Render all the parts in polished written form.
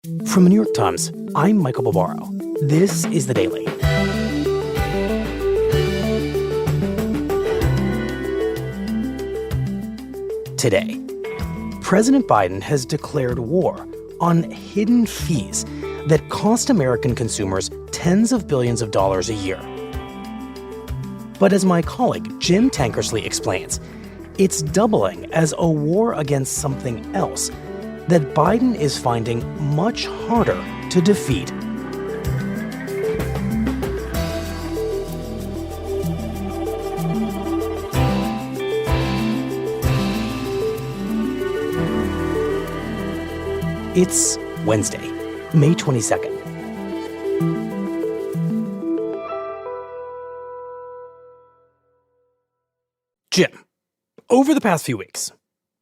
From the New York Times, I'm Michael Barbaro. This is The Daily. Today, President Biden has declared war on hidden fees that cost American consumers tens of billions of dollars a year. But as my colleague Jim Tankersley explains, it's doubling as a war against something else that Biden is finding much harder to defeat. It's Wednesday, May 22nd. Jim, over the past few weeks,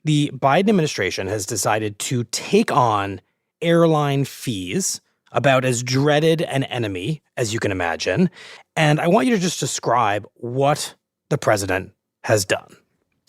the Biden administration has decided to take on airline fees, about as dreaded an enemy as you can imagine. And I want you to just describe what the president has done.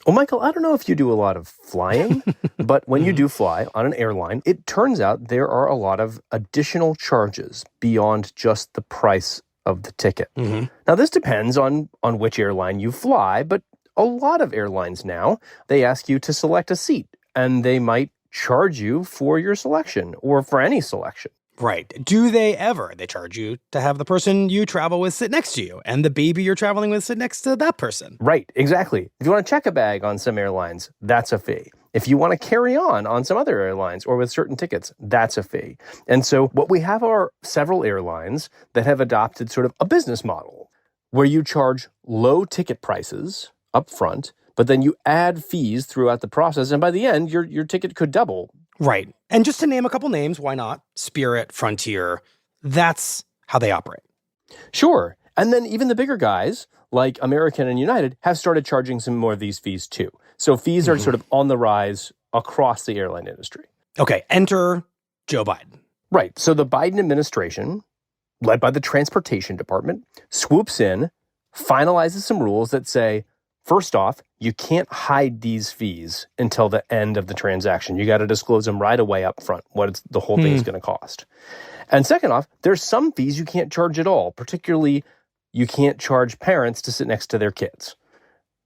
Well, Michael, I don't know if you do a lot of flying, but when you do fly on an airline, it turns out there are a lot of additional charges beyond just the price of the ticket. Now, this depends on which airline you fly, but a lot of airlines now, they ask you to select a seat, and they might charge you for your selection or for any selection. Right. Do they ever? They charge you to have the person you travel with sit next to you and the baby you're traveling with sit next to that person. Right, exactly. If you want to check a bag on some airlines, that's a fee. If you want to carry on some other airlines or with certain tickets, that's a fee. And so what we have are several airlines that have adopted sort of a business model where you charge low ticket prices up front, but then you add fees throughout the process, and by the end, your ticket could double. Right. And just to name a couple names, why not? Spirit, Frontier, that's how they operate. Sure. And then even the bigger guys, like American and United, have started charging some more of these fees too. So fees are sort of on the rise across the airline industry. Okay, enter Joe Biden. Right. So the Biden administration, led by the Transportation Department, swoops in, finalizes some rules that say, first off, you can't hide these fees until the end of the transaction. You got to disclose them right away up front, what the whole thing is going to cost. And second off, there's some fees you can't charge at all, particularly you can't charge parents to sit next to their kids.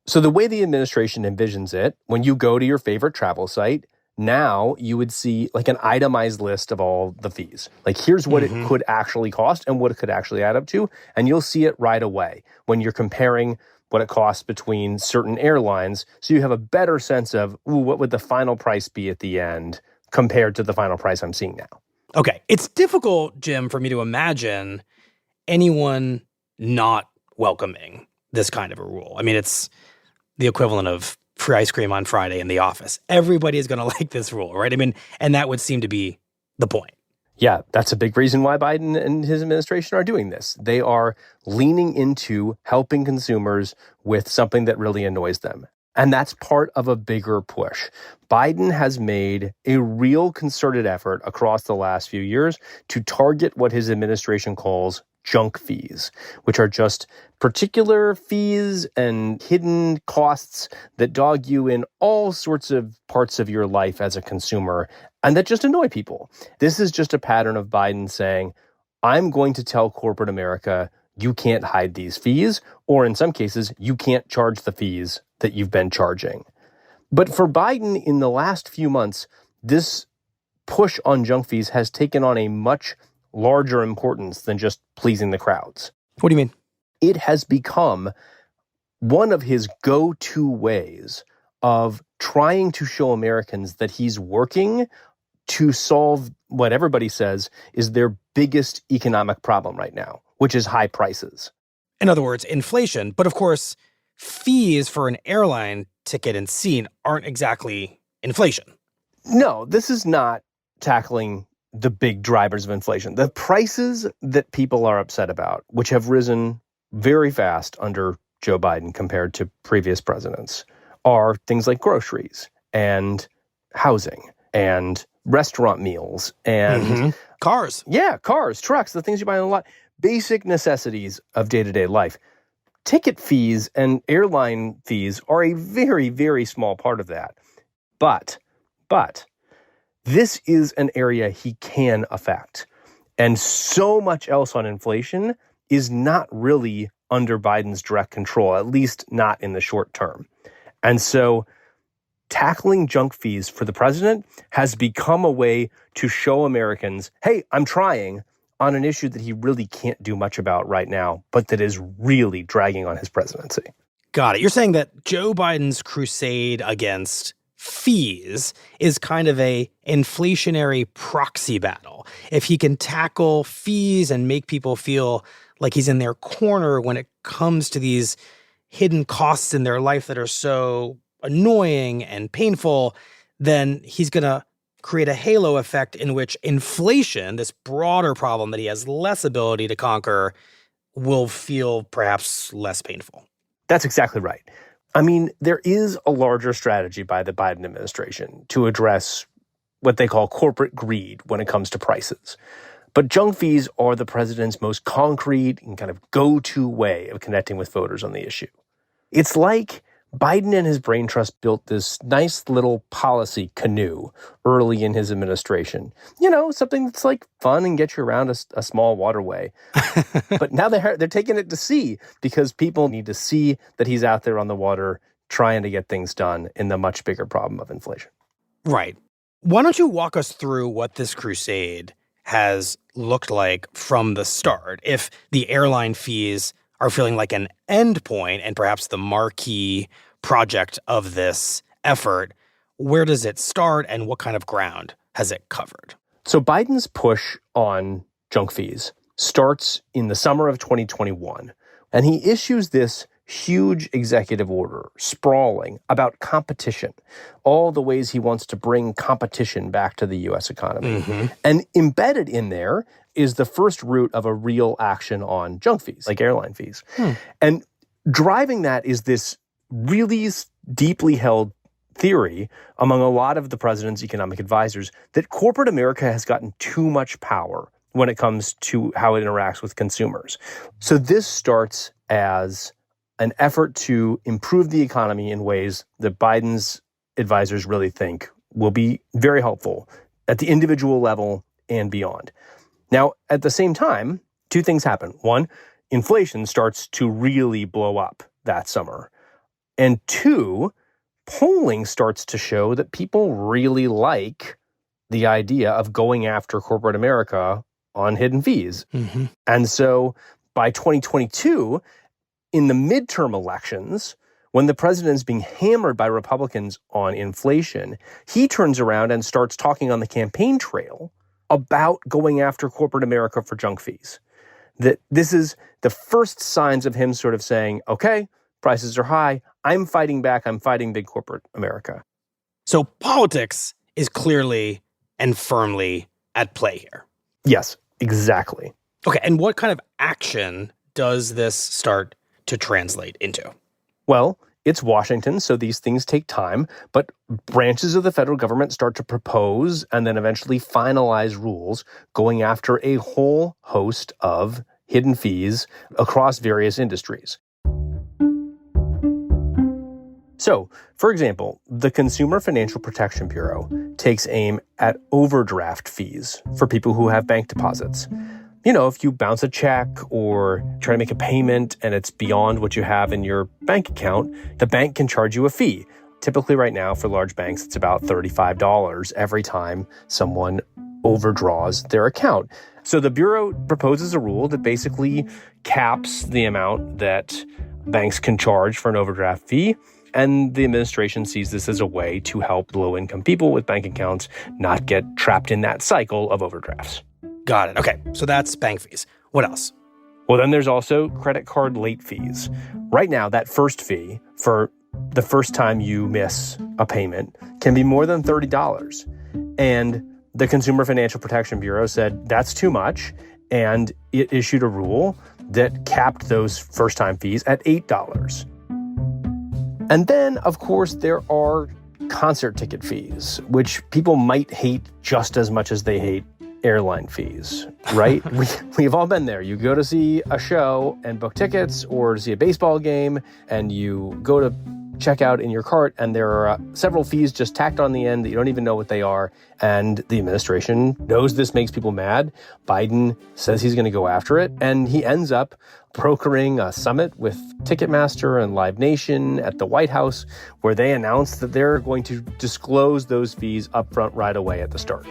So the way the administration envisions it, when you go to your favorite travel site, now you would see like an itemized list of all the fees. Like here's what it could actually cost and what it could actually add up to. And you'll see it right away when you're comparing what it costs between certain airlines. So you have a better sense of, what would the final price be at the end compared to the final price I'm seeing now. Okay. It's difficult, Jim, for me to imagine anyone not welcoming this kind of a rule. I mean, it's the equivalent of free ice cream on Friday in the office. Everybody is going to like this rule, right? I mean, and that would seem to be the point. Yeah, that's a big reason why Biden and his administration are doing this. They are leaning into helping consumers with something that really annoys them. And that's part of a bigger push. Biden has made a real concerted effort across the last few years to target what his administration calls junk fees, which are just particular fees and hidden costs that dog you in all sorts of parts of your life as a consumer and that just annoy people. This is just a pattern of Biden saying, I'm going to tell corporate America, you can't hide these fees, or in some cases, you can't charge the fees that you've been charging. But for Biden in the last few months, this push on junk fees has taken on a much larger importance than just pleasing the crowds. What do you mean? It has become one of his go-to ways of trying to show Americans that he's working to solve what everybody says is their biggest economic problem right now, which is high prices. In other words, inflation. But of course, fees for an airline ticket and seat aren't exactly inflation. No, this is not tackling the big drivers of inflation. The prices that people are upset about, which have risen very fast under Joe Biden compared to previous presidents, are things like groceries and housing and restaurant meals and cars. Yeah, cars, trucks, the things you buy in a lot. Basic necessities of day-to-day life. Ticket fees and airline fees are a very, very small part of that. But this is an area he can affect. And so much else on inflation is not really under Biden's direct control, at least not in the short term. And so tackling junk fees for the president has become a way to show Americans, hey, I'm trying, on an issue that he really can't do much about right now, but that is really dragging on his presidency. Got it. You're saying that Joe Biden's crusade against fees is kind of a inflationary proxy battle. If he can tackle fees and make people feel like he's in their corner when it comes to these hidden costs in their life that are so annoying and painful, then he's going to create a halo effect in which inflation, this broader problem that he has less ability to conquer, will feel perhaps less painful. That's exactly right. I mean, there is a larger strategy by the Biden administration to address what they call corporate greed when it comes to prices. But junk fees are the president's most concrete and kind of go-to way of connecting with voters on the issue. It's like Biden and his brain trust built this nice little policy canoe early in his administration. You know, something that's like fun and gets you around a small waterway. But now they're taking it to sea because people need to see that he's out there on the water trying to get things done in the much bigger problem of inflation. Right. Why don't you walk us through what this crusade has looked like from the start? If the airline fees are feeling like an end point and perhaps the marquee project of this effort, where does it start and what kind of ground has it covered? So Biden's push on junk fees starts in the summer of 2021, and he issues this huge executive order, sprawling, about competition, all the ways he wants to bring competition back to the U.S. economy. Mm-hmm. And embedded in there is the first root of a real action on junk fees, like airline fees. And driving that is this really deeply held theory among a lot of the president's economic advisors that corporate America has gotten too much power when it comes to how it interacts with consumers. So this starts as an effort to improve the economy in ways that Biden's advisors really think will be very helpful at the individual level and beyond. Now, at the same time, two things happen. One, inflation starts to really blow up that summer. And two, polling starts to show that people really like the idea of going after corporate America on hidden fees. Mm-hmm. And so by 2022, in the midterm elections, when the president's being hammered by Republicans on inflation, he turns around and starts talking on the campaign trail about going after corporate America for junk fees. That this is the first signs of him sort of saying, okay, prices are high. I'm fighting back. I'm fighting big corporate America. So politics is clearly and firmly at play here. Yes, exactly. Okay, and what kind of action does this start to translate into? Well, it's Washington, so these things take time, but branches of the federal government start to propose and then eventually finalize rules going after a whole host of hidden fees across various industries. So, for example, the Consumer Financial Protection Bureau takes aim at overdraft fees for people who have bank deposits. You know, if you bounce a check or try to make a payment and it's beyond what you have in your bank account, the bank can charge you a fee. Typically right now for large banks, it's about $35 every time someone overdraws their account. So the Bureau proposes a rule that basically caps the amount that banks can charge for an overdraft fee. And the administration sees this as a way to help low-income people with bank accounts not get trapped in that cycle of overdrafts. Got it. Okay, so that's bank fees. What else? Well, then there's also credit card late fees. Right now, that first fee for the first time you miss a payment can be more than $30. And the Consumer Financial Protection Bureau said that's too much, and it issued a rule that capped those first-time fees at $8. And then, of course, there are concert ticket fees, which people might hate just as much as they hate airline fees, right? We've all been there. You go to see a show and book tickets, or to see a baseball game, and you go to checkout in your cart, and there are several fees just tacked on the end that you don't even know what they are. And the administration knows this makes people mad. Biden says he's going to go after it, and he ends up brokering a summit with Ticketmaster and Live Nation at the White House, where they announce that they're going to disclose those fees upfront right away at the start.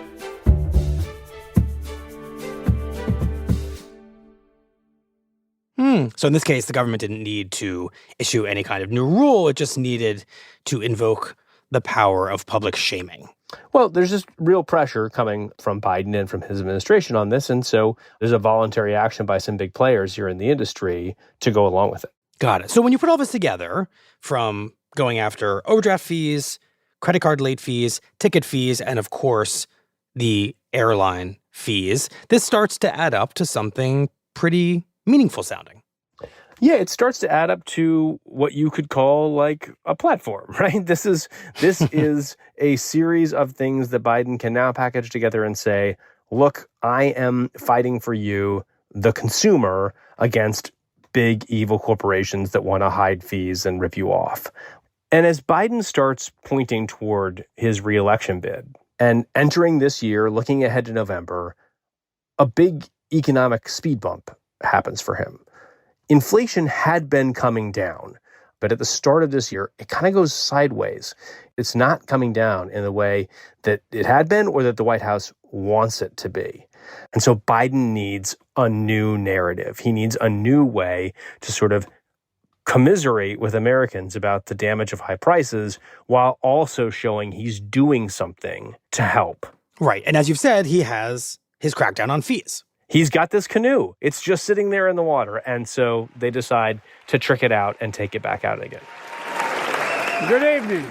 So in this case, the government didn't need to issue any kind of new rule. It just needed to invoke the power of public shaming. Well, there's just real pressure coming from Biden and from his administration on this. And so there's a voluntary action by some big players here in the industry to go along with it. Got it. So when you put all this together, from going after overdraft fees, credit card late fees, ticket fees, and of course, the airline fees, this starts to add up to something pretty meaningful sounding. Yeah, it starts to add up to what you could call like a platform, right? This is a series of things that Biden can now package together and say, look, I am fighting for you, the consumer, against big evil corporations that want to hide fees and rip you off. And as Biden starts pointing toward his reelection bid and entering this year, looking ahead to November, a big economic speed bump happens for him. Inflation had been coming down, but at the start of this year, it kind of goes sideways. It's not coming down in the way that it had been or that the White House wants it to be. And so Biden needs a new narrative. He needs a new way to sort of commiserate with Americans about the damage of high prices while also showing he's doing something to help. Right. And as you've said, he has his crackdown on fees. He's got this canoe. It's just sitting there in the water. And so they decide to trick it out and take it back out again. Good evening.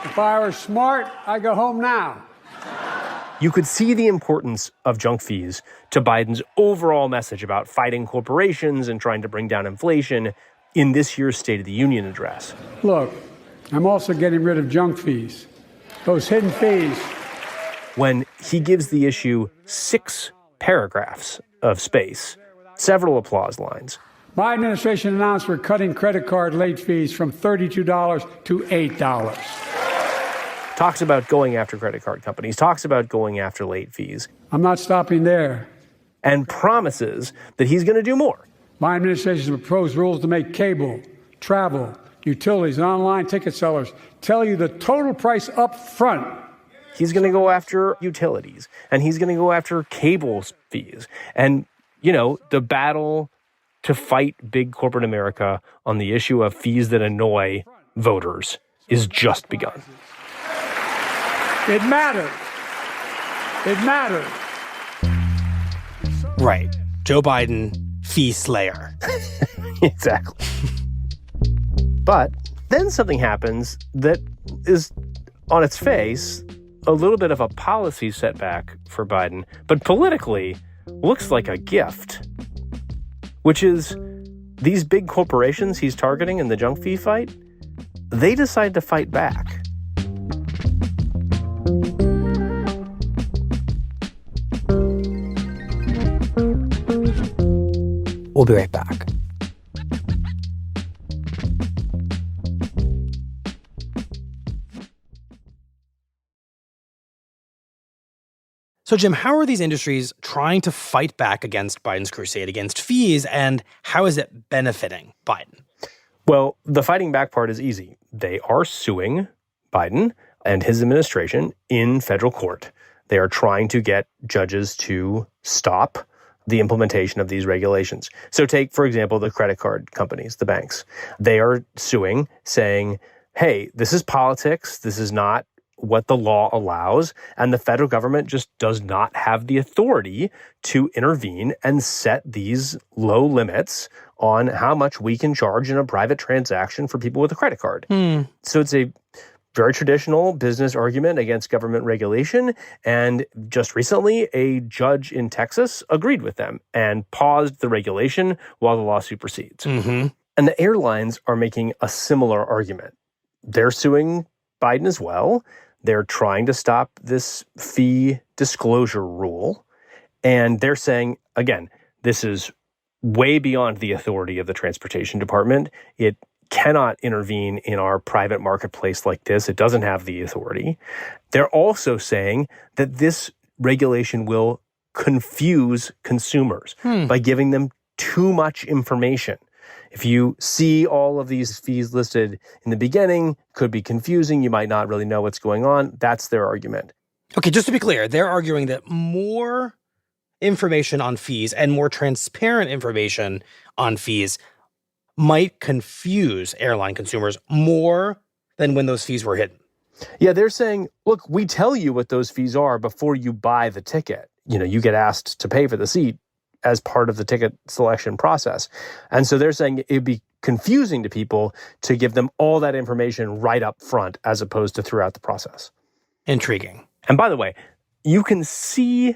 If I were smart, I'd go home now. You could see the importance of junk fees to Biden's overall message about fighting corporations and trying to bring down inflation in this year's State of the Union address. Look, I'm also getting rid of junk fees. Those hidden fees. When he gives the issue 6 paragraphs of space, several applause lines. My administration announced we're cutting credit card late fees from $32 to $8. Talks about going after credit card companies, talks about going after late fees. I'm not stopping there. And promises that he's going to do more. My administration has proposed rules to make cable, travel, utilities, and online ticket sellers tell you the total price up front. He's going to go after utilities, and he's going to go after cable fees. And, you know, the battle to fight big corporate America on the issue of fees that annoy voters is just begun. It matters. It matters. Right. Joe Biden, fee slayer. Exactly. But then something happens that is, on its face, a little bit of a policy setback for Biden, but politically looks like a gift, which is these big corporations he's targeting in the junk fee fight, they decide to fight back. We'll be right back. So, Jim, how are these industries trying to fight back against Biden's crusade against fees, and how is it benefiting Biden? Well, the fighting back part is easy. They are suing Biden and his administration in federal court. They are trying to get judges to stop the implementation of these regulations. So take, for example, the credit card companies, the banks. They are suing, saying, hey, this is politics. This is not what the law allows, and the federal government just does not have the authority to intervene and set these low limits on how much we can charge in a private transaction for people with a credit card. So it's a very traditional business argument against government regulation, and just recently, a judge in Texas agreed with them and paused the regulation while the lawsuit proceeds. And the airlines are making a similar argument. They're suing Biden as well. They're trying to stop this fee disclosure rule. And they're saying, again, this is way beyond the authority of the Transportation Department. It cannot intervene in our private marketplace like this. It doesn't have the authority. They're also saying that this regulation will confuse consumers by giving them too much information. If you see all of these fees listed in the beginning, could be confusing. You might not really know what's going on. That's their argument. Okay, just to be clear, they're arguing that more information on fees and more transparent information on fees might confuse airline consumers more than when those fees were hidden. Yeah, they're saying, look, we tell you what those fees are before you buy the ticket. You get asked to pay for the seat as part of the ticket selection process. And so they're saying it'd be confusing to people to give them all that information right up front as opposed to throughout the process. Intriguing. And by the way, you can see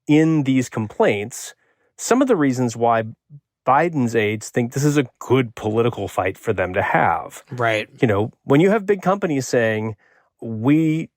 in these complaints some of the reasons why Biden's aides think this is a good political fight for them to have. Right. When you have big companies saying, we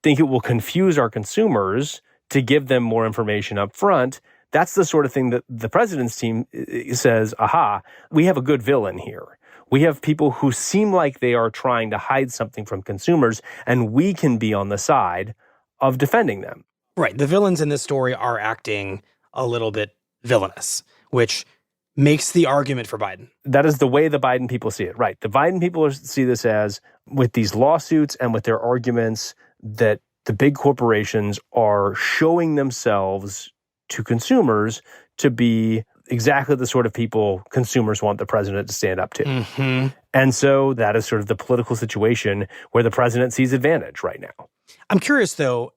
think it will confuse our consumers to give them more information up front, that's the sort of thing that the president's team says, aha, we have a good villain here. We have people who seem like they are trying to hide something from consumers, and we can be on the side of defending them. Right. The villains in this story are acting a little bit villainous, which makes the argument for Biden. That is the way the Biden people see it, right? The Biden people see this as, with these lawsuits and with their arguments, that the big corporations are showing themselves to consumers to be exactly the sort of people consumers want the president to stand up to. Mm-hmm. And so that is sort of the political situation where the president sees advantage right now. I'm curious, though,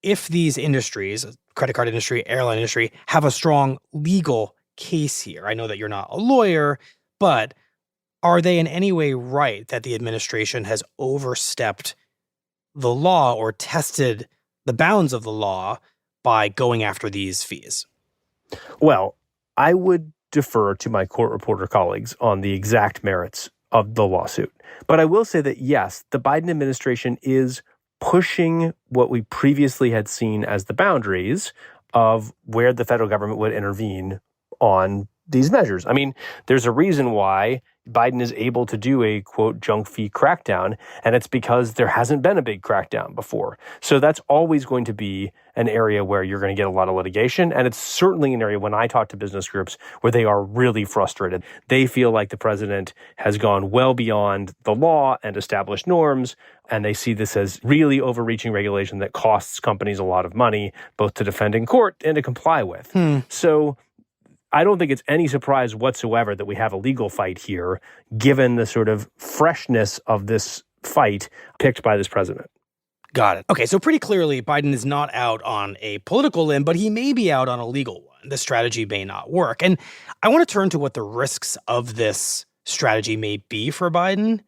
if these industries, credit card industry, airline industry, have a strong legal case here. I know that you're not a lawyer, but are they in any way right that the administration has overstepped the law or tested the bounds of the law by going after these fees? Well, I would defer to my court reporter colleagues on the exact merits of the lawsuit. But I will say that, yes, the Biden administration is pushing what we previously had seen as the boundaries of where the federal government would intervene on these measures. I mean, there's a reason why Biden is able to do a, quote, junk fee crackdown, and it's because there hasn't been a big crackdown before. So that's always going to be an area where you're going to get a lot of litigation, and it's certainly an area when I talk to business groups where they are really frustrated. They feel like the president has gone well beyond the law and established norms, and they see this as really overreaching regulation that costs companies a lot of money, both to defend in court and to comply with. So I don't think it's any surprise whatsoever that we have a legal fight here, given the sort of freshness of this fight picked by this president. Got it. Okay, so pretty clearly, Biden is not out on a political limb, but he may be out on a legal one. The strategy may not work. And I want to turn to what the risks of this strategy may be for Biden.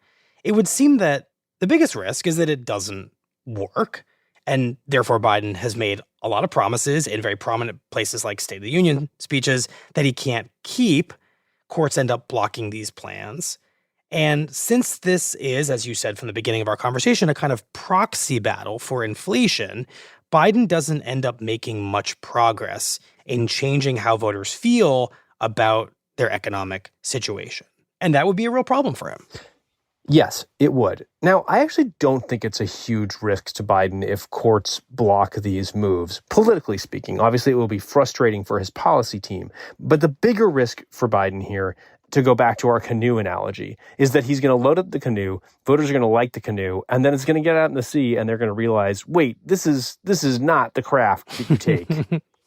It would seem that the biggest risk is that it doesn't work. And therefore, Biden has made a lot of promises in very prominent places like State of the Union speeches that he can't keep. Courts end up blocking these plans. And since this is, as you said from the beginning of our conversation, a kind of proxy battle for inflation, Biden doesn't end up making much progress in changing how voters feel about their economic situation. And that would be a real problem for him. Yes, it would. Now, I actually don't think it's a huge risk to Biden if courts block these moves, politically speaking. Obviously, it will be frustrating for his policy team. But the bigger risk for Biden here, to go back to our canoe analogy, is that he's going to load up the canoe, voters are going to like the canoe, and then it's going to get out in the sea, and they're going to realize, wait, this is not the craft that you take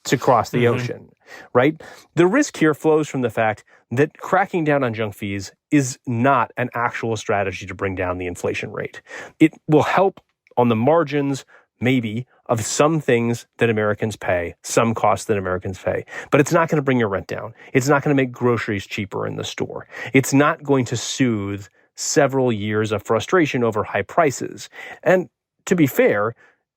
to cross the ocean, right? The risk here flows from the fact that cracking down on junk fees is not an actual strategy to bring down the inflation rate. It will help on the margins, maybe, of some things that Americans pay, some costs that Americans pay. But it's not going to bring your rent down. It's not going to make groceries cheaper in the store. It's not going to soothe several years of frustration over high prices. And to be fair,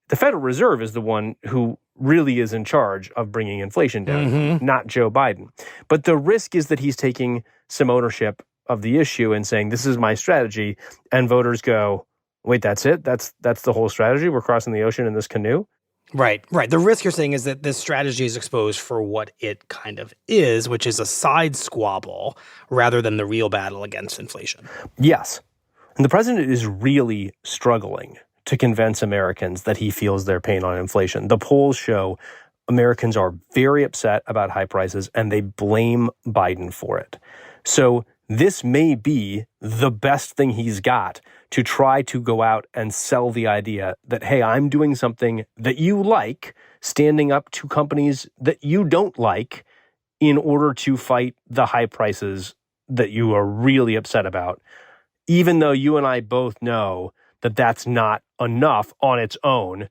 the Federal Reserve is the one who really is in charge of bringing inflation down, not Joe Biden. But the risk is that he's taking some ownership of the issue and saying, this is my strategy. And voters go, wait, that's it? That's the whole strategy? We're crossing the ocean in this canoe? Right. The risk you're saying is that this strategy is exposed for what it kind of is, which is a side squabble rather than the real battle against inflation. Yes. And the president is really struggling to convince Americans that he feels their pain on inflation. The polls show Americans are very upset about high prices and they blame Biden for it. So this may be the best thing he's got to try to go out and sell the idea that, hey, I'm doing something that you like, standing up to companies that you don't like in order to fight the high prices that you are really upset about, even though you and I both know that that's not enough on its own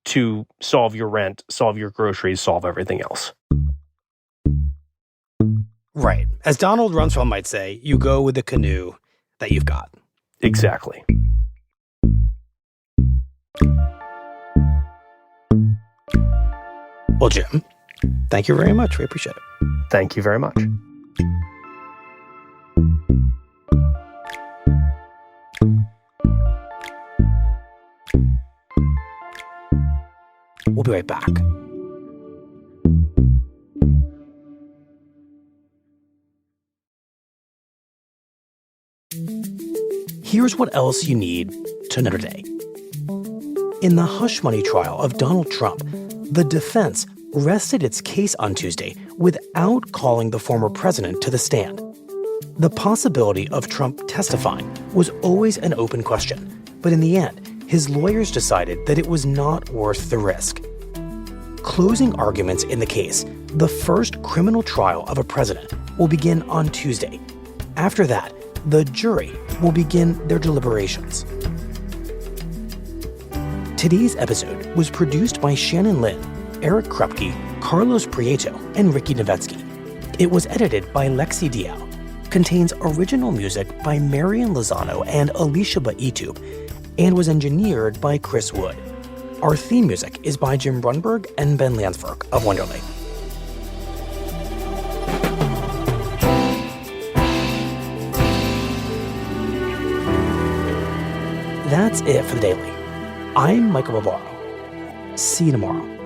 to solve your rent, solve your groceries, solve everything else. Right. As Donald Rumsfeld might say, you go with the canoe that you've got. Exactly. Well, Jim, thank you very much. We appreciate it. Thank you very much. We'll be right back. Here's what else you need to know today. In the hush money trial of Donald Trump, the defense rested its case on Tuesday without calling the former president to the stand. The possibility of Trump testifying was always an open question, but in the end, his lawyers decided that it was not worth the risk. Closing arguments in the case, the first criminal trial of a president, will begin on Tuesday. After that, the jury will begin their deliberations. Today's episode was produced by Shannon Lin, Eric Krupke, Carlos Prieto, and Ricky Novetsky. It was edited by Lexi Diao. Contains original music by Marian Lozano and Alicia Baitub, and was engineered by Chris Wood. Our theme music is by Jim Brunberg and Ben Landsberg of Wonderley. That's it for the Daily. I'm Michael Bavaro. See you tomorrow.